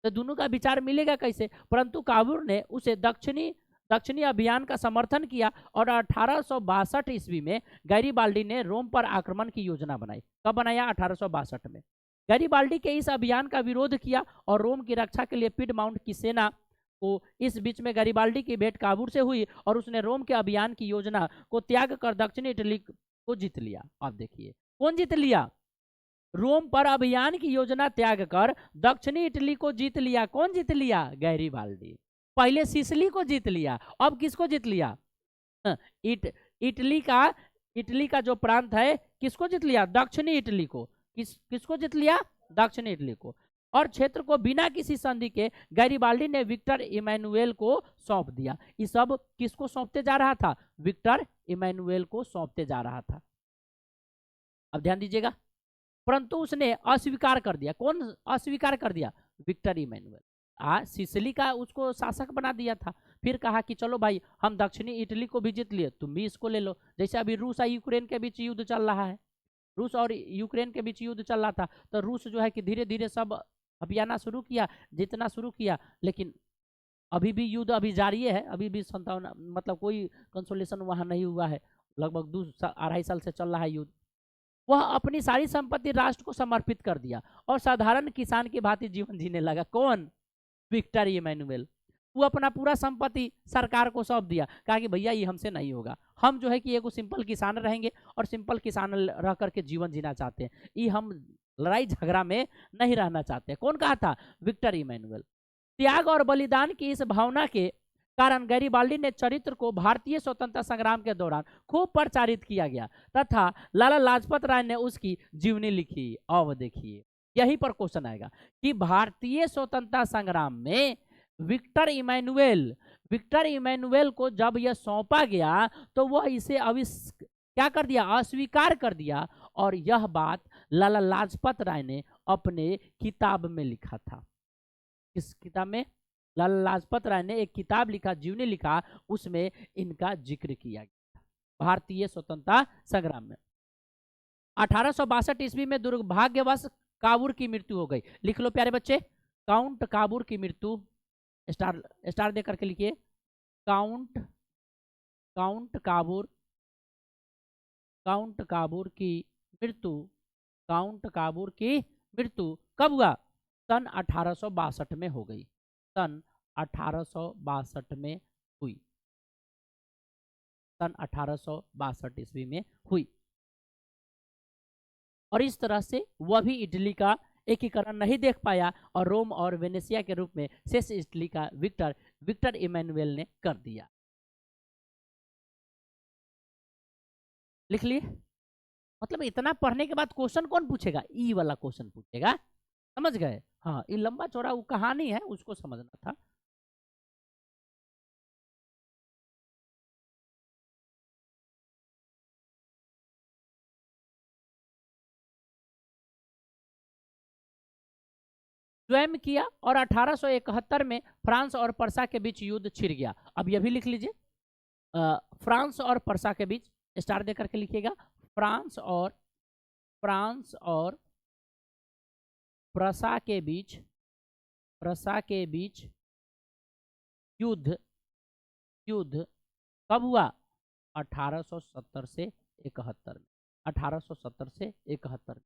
तो दोनों का विचार मिलेगा कैसे? परंतु काबूल ने उसे दक्षिणी अभियान का समर्थन किया और 1862 ईस्वी में गैरीबाल्डी ने रोम पर आक्रमण की योजना बनाई। कब बनाया? 1862 में। गैरीबाल्डी के इस अभियान का विरोध किया और रोम की रक्षा के लिए पिडमाउंट की सेना को, इस बीच में गैरीबाल्डी की भेंट काबूल से हुई और उसने रोम के अभियान की योजना को त्याग कर दक्षिणी इटली को जीत लिया। आप देखिए, कौन जीत लिया? रोम पर अभियान की योजना त्याग कर दक्षिणी इटली को जीत लिया। कौन जीत लिया? गैरीबाल्डी। पहले सिसिली को जीत लिया, अब किसको जीत लिया? इटली का जो प्रांत है किसको जीत लिया? दक्षिणी इटली को। किसको जीत लिया? दक्षिणी इटली को। और क्षेत्र को बिना किसी संधि के गैरीबाल्डी ने विक्टर इमैनुएल को सौंप दिया। ये सब किसको सौंपते जा रहा था? विक्टर इमैनुएल को सौंपते जा रहा था। अब ध्यान दीजिएगा, परंतु उसने अस्वीकार कर दिया। कौन अस्वीकार कर दिया? Victor Emmanuel. सिसिली का उसको शासक बना दिया था, फिर कहा कि चलो भाई, हम दक्षिणी इटली को भी जीत लिए, तुम भी इसको ले लो। जैसे अभी रूस और यूक्रेन के बीच युद्ध चल रहा है, रूस और यूक्रेन के बीच युद्ध चल रहा था, तो रूस जो है कि धीरे धीरे सब अभियाना शुरू किया, जीतना शुरू किया, लेकिन अभी भी युद्ध अभी जारी है, अभी भी 57, मतलब कोई कंसोलेशन वहां नहीं हुआ है। लगभग 2-2.5 साल से चल रहा है युद्ध। वह अपनी सारी संपत्ति राष्ट्र को समर्पित कर दिया और साधारण किसान की भांति जीवन जीने लगा। कौन? Victor Emmanuel. वो अपना पूरा संपत्ति सरकार को सौंप दिया, कहा कि भैया ये हमसे नहीं होगा, हम जो है कि एगो सिंपल किसान रहेंगे और सिंपल किसान रह करके जीवन जीना चाहते हैं, ये हम लड़ाई झगड़ा में नहीं रहना चाहते। कौन कहा था? Victor Emmanuel. त्याग और बलिदान की इस भावना के कारण गैरीबाल्डी ने चरित्र को भारतीय स्वतंत्रता संग्राम के दौरान खूब प्रचारित किया गया तथा लाला लाजपत राय ने उसकी जीवनी लिखी। अब देखिए, यहीं पर क्वेश्चन आएगा कि भारतीय स्वतंत्रता संग्राम में विक्टर इमैनुएल को जब यह सौंपा गया तो वह इसे क्या कर दिया? अस्वीकार कर दिया। और यह बात लाला लाजपत राय ने अपने किताब में लिखा था। किस किताब में? लाला लाजपत राय ने एक किताब लिखा, जीवनी लिखा, उसमें इनका जिक्र किया गया भारतीय स्वतंत्रता संग्राम में। 1862 ईस्वी में दुर्भाग्यवश काबूल की मृत्यु हो गई। लिख लो प्यारे बच्चे, काउंट काबूल की मृत्यु, स्टार दे करके लिखिए, काउंट काबूल की मृत्यु कब हुआ? सन 1862 में हो गई। सन 1862 में हुई, सन 1862 ईस्वी में हुई। और इस तरह से वह भी इटली का एकीकरण नहीं देख पाया और रोम और वेनेशिया के रूप में शेष इटली का विक्टर इमैनुएल ने कर दिया। लिख लिए? मतलब इतना पढ़ने के बाद क्वेश्चन कौन पूछेगा? ई वाला क्वेश्चन पूछेगा, समझ गए? हाँ, ये लंबा चौड़ा वो कहानी है, उसको समझना था। स्वयं किया और 1871 में फ्रांस और पर्सा के बीच युद्ध छिड़ गया। अब यह भी लिख लीजिए, फ्रांस और पर्सा के बीच, स्टार दे करके लिखिएगा, फ्रांस और पर्सा के बीच युद्ध कब हुआ? 1870 से 71 में। 1870 से 71,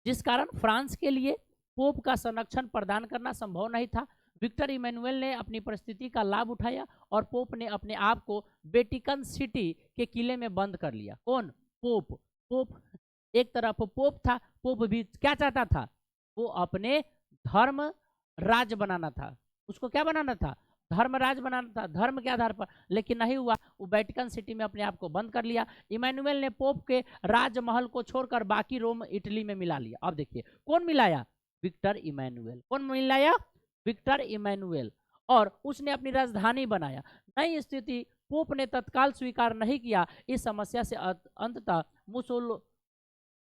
जिस कारण फ्रांस के लिए पोप का संरक्षण प्रदान करना संभव नहीं था। विक्टर इमैनुएल ने अपनी परिस्थिति का लाभ उठाया और पोप ने अपने आप को वेटिकन सिटी के किले में बंद कर लिया। कौन? पोप एक तरफ पोप था, पोप भी क्या चाहता था, वो अपने धर्म राज बनाना था, उसको क्या बनाना था, धर्म राज बनाना था, धर्म के आधार पर, लेकिन नहीं हुआ, वो वेटिकन सिटी में अपने आप को बंद कर लिया। इमैनुअल ने पोप के राजमहल को छोड़कर बाकी रोम इटली में मिला लिया। अब देखिए कौन मिलाया, विक्टर इमैनुअल, कौन मिलाया, विक्टर इमैनुअल, और उसने अपनी राजधानी बनाया। नई स्थिति पोप ने तत्काल स्वीकार नहीं किया। इस समस्या से अंततः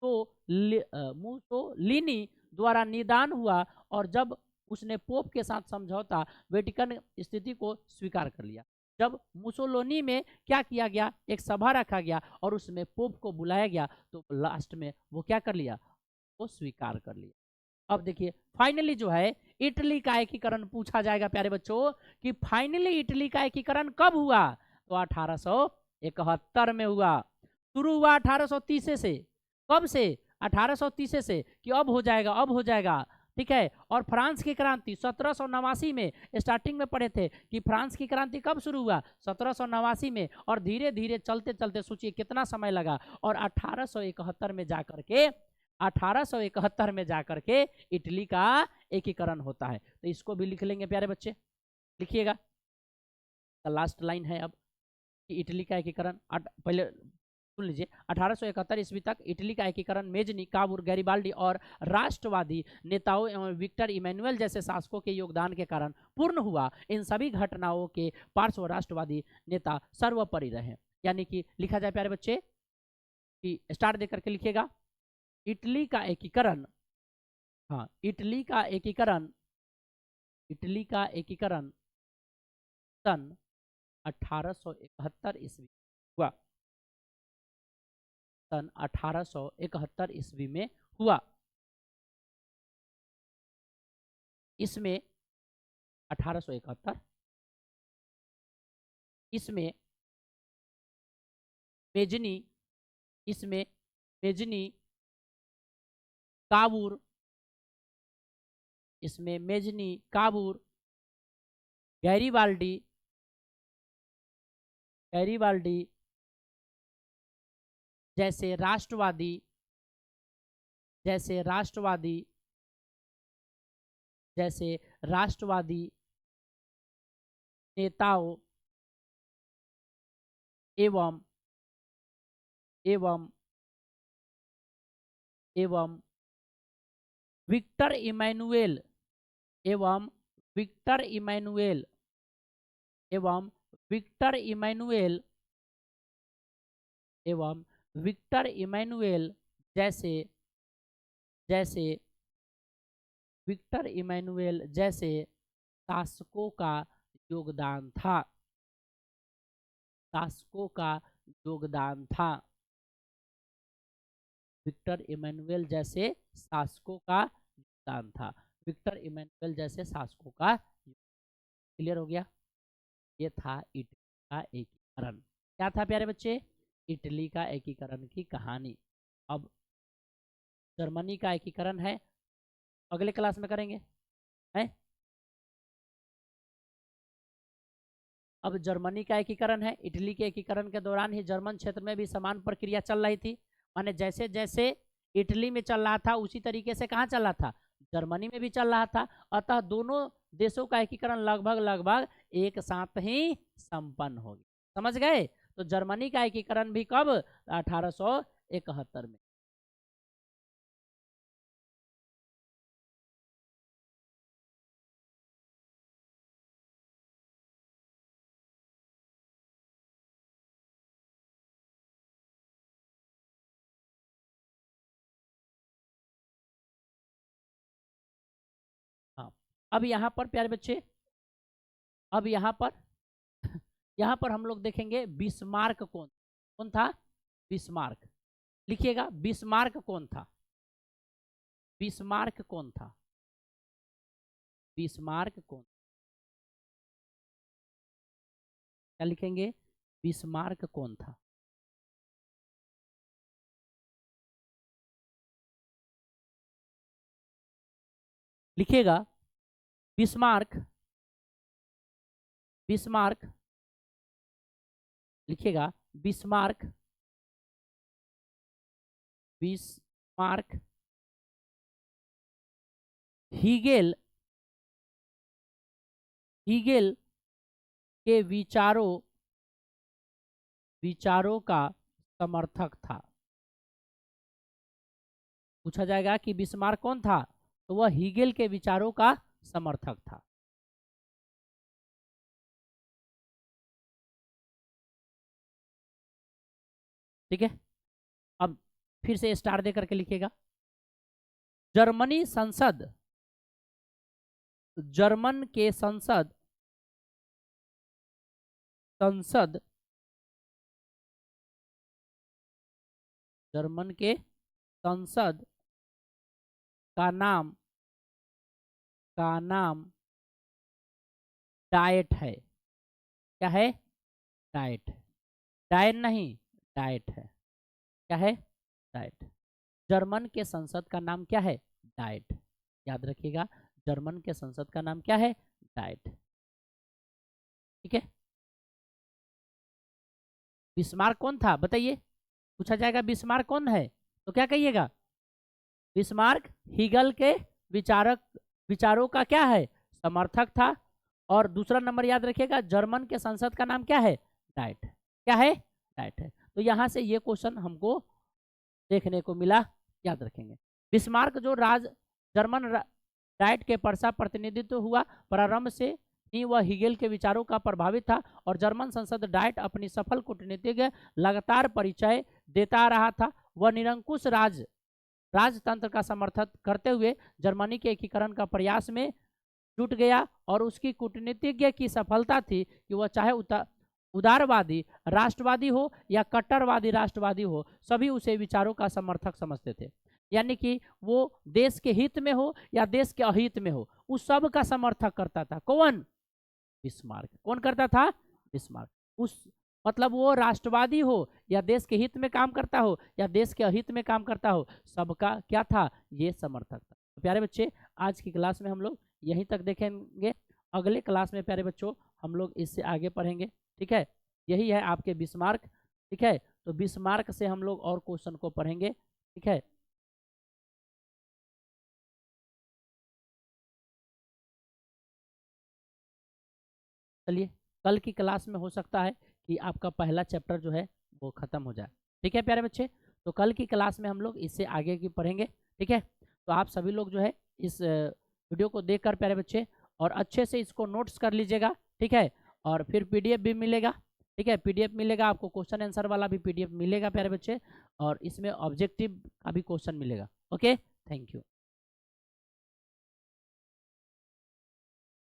मुसोलिनी द्वारा निदान हुआ, और जब उसने पोप के साथ समझौता वेटिकन स्थिति को स्वीकार कर लिया। जब मुसोलिनी में क्या किया गया, एक सभा रखा गया और उसमें पोप को बुलाया गया, तो लास्ट में वो क्या कर लिया, वो स्वीकार कर लिया। अब देखिए फाइनली जो है इटली का एकीकरण पूछा जाएगा प्यारे बच्चों, कि फाइनली इटली का एकीकरण कब हुआ, तो 1871 में हुआ। शुरू हुआ 1830 से, कब से, 1830 से, कि अब हो जाएगा, अब हो जाएगा, ठीक है। और फ्रांस की क्रांति 1789 में, स्टार्टिंग में पढ़े थे कि फ्रांस की क्रांति कब शुरू हुआ, 1789 में, और धीरे धीरे चलते चलते सोचिए कितना समय लगा, और 1871 में जाकर के 1871 में जाकर के इटली का एकीकरण होता है। तो इसको भी लिख लेंगे प्यारे बच्चे, लिखिएगा, लास्ट लाइन है अब कि इटली का एकीकरण, पहले सुन लीजिए, 1871 ईस्वी तक इटली का एकीकरण मेजनी, काबूर, गैरिबाल्डी और राष्ट्रवादी नेताओं एवं विक्टर इमैनुअल जैसे शासकों के योगदान के कारण पूर्ण हुआ। इन सभी घटनाओं के पार्श्व राष्ट्रवादी नेता सर्वोपरि रहे। यानी कि लिखा जाए प्यारे बच्चे कि स्टार्ट देकर के लिखिएगा, इटली का एकीकरण, हाँ इटली का एकीकरण, इटली का एकीकरण सन 1871 ईस्वी हुआ, सन 1871 ईस्वी में हुआ। इसमें 1871, इसमें मेजनी, इसमें मेजनी, काबूर, इसमें मेजनी, काबूर, गैरिबाल्डी, गैरिबाल्डी जैसे राष्ट्रवादी, जैसे राष्ट्रवादी, जैसे राष्ट्रवादी नेताओं एवं एवं एवं विक्टर इमैनुअल, एवं विक्टर इमैनुअल, एवं विक्टर इमैनुअल, एवं विक्टर इमैनुअल जैसे, जैसे विक्टर इमैनुअल जैसे शासकों का योगदान था, शासकों का योगदान था, विक्टर इमैनुअल जैसे शासकों का योगदान था, विक्टर इमैनुअल जैसे शासकों का। क्लियर हो गया, ये था इटली का एकीकरण। क्या था प्यारे बच्चे, इटली का एकीकरण की कहानी। अब जर्मनी का एकीकरण है, अगले क्लास में करेंगे, है? अब जर्मनी का एकीकरण है, इटली के एकीकरण के दौरान ही जर्मन क्षेत्र में भी समान प्रक्रिया चल रही थी, माने जैसे जैसे इटली में चल रहा था उसी तरीके से कहाँ चल रहा था, जर्मनी में भी चल रहा था। अतः दोनों देशों का एकीकरण लगभग लगभग एक साथ ही संपन्न हो गया। समझ गए? तो जर्मनी का एकीकरण भी कब, 1871 में। हाँ, अब यहाँ पर प्यारे बच्चे, अब यहाँ पर यहाँ पर हम लोग देखेंगे बिस्मार्क कौन, कौन था, बिस्मार्क। लिखिएगा, बिस्मार्क कौन था, बिस्मार्क कौन था, बिस्मार्क कौन, क्या लिखेंगे, बिस्मार्क कौन था। लिखिएगा, बिस्मार्क, बिस्मार्क, लिखिएगा, बिस्मार्क बिस्मार्क हीगेल के विचारों का समर्थक था। पूछा जाएगा कि बिस्मार्क कौन था, तो वह हीगेल के विचारों का समर्थक था। ठीक है, अब फिर से स्टार दे करके लिखिएगा। जर्मन के संसद जर्मन के संसद का नाम डाइट है। क्या है? डाइट। डायन नहीं, डाइट है। क्या है? डाइट। जर्मन के संसद का नाम क्या है? डाइट। याद रखिएगा, जर्मन के संसद का नाम क्या है? डाइट। ठीक है। बिस्मार्क कौन था बताइए? पूछा जाएगा बिस्मार्क कौन है, तो क्या कहिएगा? बिस्मार्क हीगल के विचारों का क्या है? समर्थक था। और दूसरा नंबर याद रखिएगा, जर्मन के संसद का नाम क्या है? डाइट। क्या है? डाइट है। तो यहां से ये क्वेश्चन हमको देखने को मिला, याद रखेंगे। बिस्मार्क जो जर्मन डाइट के परसा प्रतिनिधित्व हुआ, प्रारंभ से ही वह हीगेल के विचारों का प्रभावित था और जर्मन संसद डाइट अपनी सफल कूटनीतिक लगातार परिचय देता रहा था। वह निरंकुश राजतंत्र का समर्थन करते हुए जर्मनी के एकीकरण का प्रयास में जुट गया और उसकी कूटनीतिज्ञ की सफलता थी कि वह चाहे उदारवादी राष्ट्रवादी हो या कट्टरवादी राष्ट्रवादी हो, सभी उसे विचारों का समर्थक समझते थे। यानी कि वो देश के हित में हो या देश के अहित में हो, उस सब का समर्थक करता था। कौन? बिस्मार्क। कौन करता था? बिस्मार्क। उस मतलब वो राष्ट्रवादी हो या देश के हित में काम करता हो या देश के अहित में काम करता हो, सबका क्या था? ये समर्थक था। तो प्यारे बच्चे, आज की क्लास में हम लोग यहीं तक देखेंगे। अगले क्लास में प्यारे बच्चों हम लोग इससे आगे पढ़ेंगे। ठीक है, यही है आपके बिस्मार्क। ठीक है, तो बिस्मार्क से हम लोग और क्वेश्चन को पढ़ेंगे। ठीक है, चलिए कल की क्लास में हो सकता है कि आपका पहला चैप्टर जो है वो खत्म हो जाए। ठीक है प्यारे बच्चे, तो कल की क्लास में हम लोग इससे आगे की पढ़ेंगे। ठीक है, तो आप सभी लोग जो है इस वीडियो को देखकर प्यारे बच्चे और अच्छे से इसको नोट्स कर लीजिएगा। ठीक है, और फिर पीडीएफ भी मिलेगा। ठीक है, पीडीएफ मिलेगा आपको, क्वेश्चन आंसर वाला भी पीडीएफ मिलेगा प्यारे बच्चे, और इसमें ऑब्जेक्टिव का भी क्वेश्चन मिलेगा। Okay, thank you.